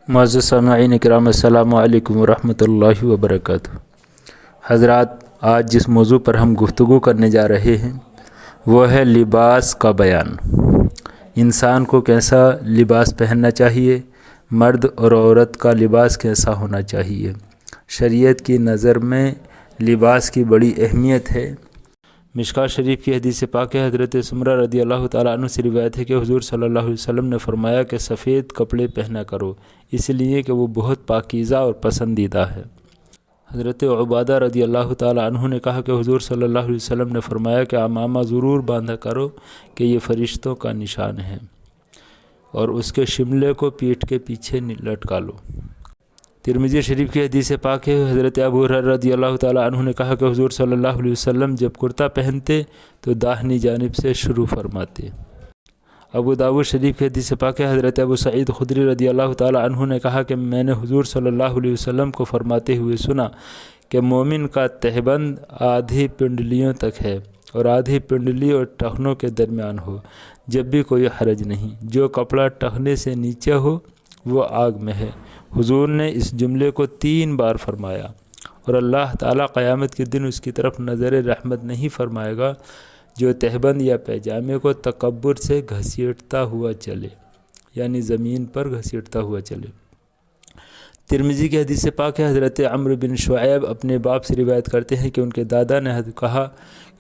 معزز سامعین اکرام، السلام علیکم ورحمۃ اللہ وبرکاتہ۔ حضرات، آج جس موضوع پر ہم گفتگو کرنے جا رہے ہیں وہ ہے لباس کا بیان۔ انسان کو کیسا لباس پہننا چاہیے، مرد اور عورت کا لباس کیسا ہونا چاہیے۔ شریعت کی نظر میں لباس کی بڑی اہمیت ہے۔ مشکوٰۃ شریف کی حدیث پاک ہے، حضرت سمرہ رضی اللہ تعالیٰ عنہ سے روایت ہے کہ حضور صلی اللہ علیہ وسلم نے فرمایا کہ سفید کپڑے پہنا کرو، اس لیے کہ وہ بہت پاکیزہ اور پسندیدہ ہے۔ حضرت عبادہ رضی اللہ تعالیٰ عنہ نے کہا کہ حضور صلی اللہ علیہ وسلم نے فرمایا کہ عمامہ ضرور باندھا کرو کہ یہ فرشتوں کا نشان ہے، اور اس کے شملے کو پیٹھ کے پیچھے لٹکا لو۔ ترمذی شریف کی حدیث پاک ہے، حضرت ابو ہریرہ رضی اللہ تعالیٰ عنہ نے کہا کہ حضور صلی اللہ علیہ وسلم جب کرتا پہنتے تو داہنی جانب سے شروع فرماتے۔ ابو داؤد شریف کی حدیث پاک ہے، حضرت ابو سعید خدری رضی اللہ تعالیٰ عنہ نے کہا کہ میں نے حضور صلی اللہ علیہ وسلم کو فرماتے ہوئے سنا کہ مومن کا تہبند آدھی پنڈلیوں تک ہے اور آدھی پنڈلی اور ٹخنوں کے درمیان ہو، جب بھی کوئی حرج نہیں۔ جو کپڑا ٹخنے سے نیچے ہو وہ آگ میں ہے۔ حضور نے اس جملے کو 3 بار فرمایا، اور اللہ تعالیٰ قیامت کے دن اس کی طرف نظر رحمت نہیں فرمائے گا جو تہبند یا پیجامے کو تکبر سے گھسیٹتا ہوا چلے، یعنی زمین پر گھسیٹتا ہوا چلے۔ ترمذی کی حدیث پاک ہے، حضرت عمرو بن شعیب اپنے باپ سے روایت کرتے ہیں کہ ان کے دادا نے کہا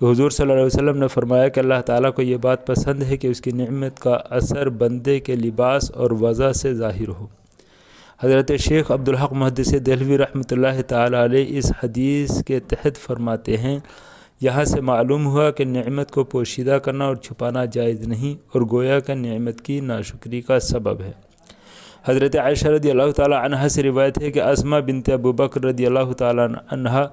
کہ حضور صلی اللہ علیہ وسلم نے فرمایا کہ اللہ تعالیٰ کو یہ بات پسند ہے کہ اس کی نعمت کا اثر بندے کے لباس اور وضع سے ظاہر ہو۔ حضرت شیخ عبدالحق محدث دہلوی رحمۃ اللہ تعالیٰ علیہ اس حدیث کے تحت فرماتے ہیں، یہاں سے معلوم ہوا کہ نعمت کو پوشیدہ کرنا اور چھپانا جائز نہیں، اور گویا کہ نعمت کی ناشکری کا سبب ہے۔ حضرت عائشہ رضی اللہ تعالیٰ عنہا سے روایت ہے کہ اسماء بنت ابو بکر رضی اللہ تعالیٰ عنہا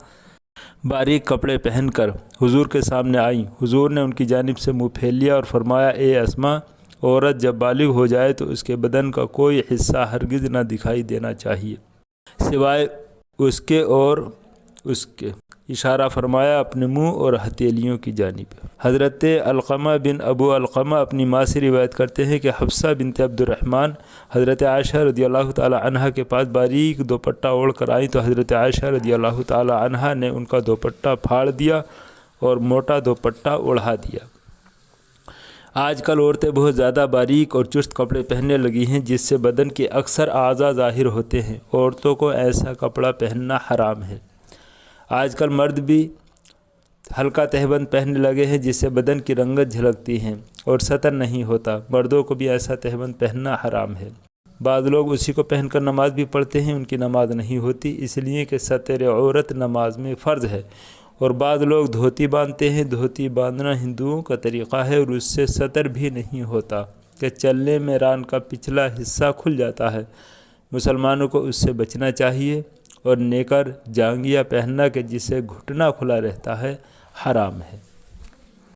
باریک کپڑے پہن کر حضور کے سامنے آئیں۔ حضور نے ان کی جانب سے منہ پھیر لیا اور فرمایا، اے اسماء، عورت جب بالغ ہو جائے تو اس کے بدن کا کوئی حصہ ہرگز نہ دکھائی دینا چاہیے سوائے اس کے، اور اس کے اشارہ فرمایا اپنے منہ اور ہتھیلیوں کی جانب۔ حضرت علقمہ بن ابو علقمہ اپنی ماں سے روایت کرتے ہیں کہ حفصہ بنت عبد الرحمن حضرت عائشہ رضی اللہ تعالی عنہا کے پاس باریک دوپٹہ اوڑھ کر آئیں تو حضرت عائشہ رضی اللہ تعالی عنہا نے ان کا دوپٹہ پھاڑ دیا اور موٹا دوپٹہ اوڑھا دیا۔ آج کل عورتیں بہت زیادہ باریک اور چست کپڑے پہننے لگی ہیں، جس سے بدن کے اکثر اعضاء ظاہر ہوتے ہیں۔ عورتوں کو ایسا کپڑا پہننا حرام ہے۔ آج کل مرد بھی ہلکا تہبند پہننے لگے ہیں، جس سے بدن کی رنگت جھلکتی ہیں اور ستر نہیں ہوتا۔ مردوں کو بھی ایسا تہبند پہننا حرام ہے۔ بعض لوگ اسی کو پہن کر نماز بھی پڑھتے ہیں، ان کی نماز نہیں ہوتی، اس لیے کہ ستر عورت نماز میں فرض ہے۔ اور بعض لوگ دھوتی باندھتے ہیں۔ دھوتی باندھنا ہندوؤں کا طریقہ ہے، اور اس سے ستر بھی نہیں ہوتا کہ چلنے میں ران کا پچھلا حصہ کھل جاتا ہے۔ مسلمانوں کو اس سے بچنا چاہیے، اور نیکر جانگیہ پہننا کہ جس سے گھٹنا کھلا رہتا ہے حرام ہے۔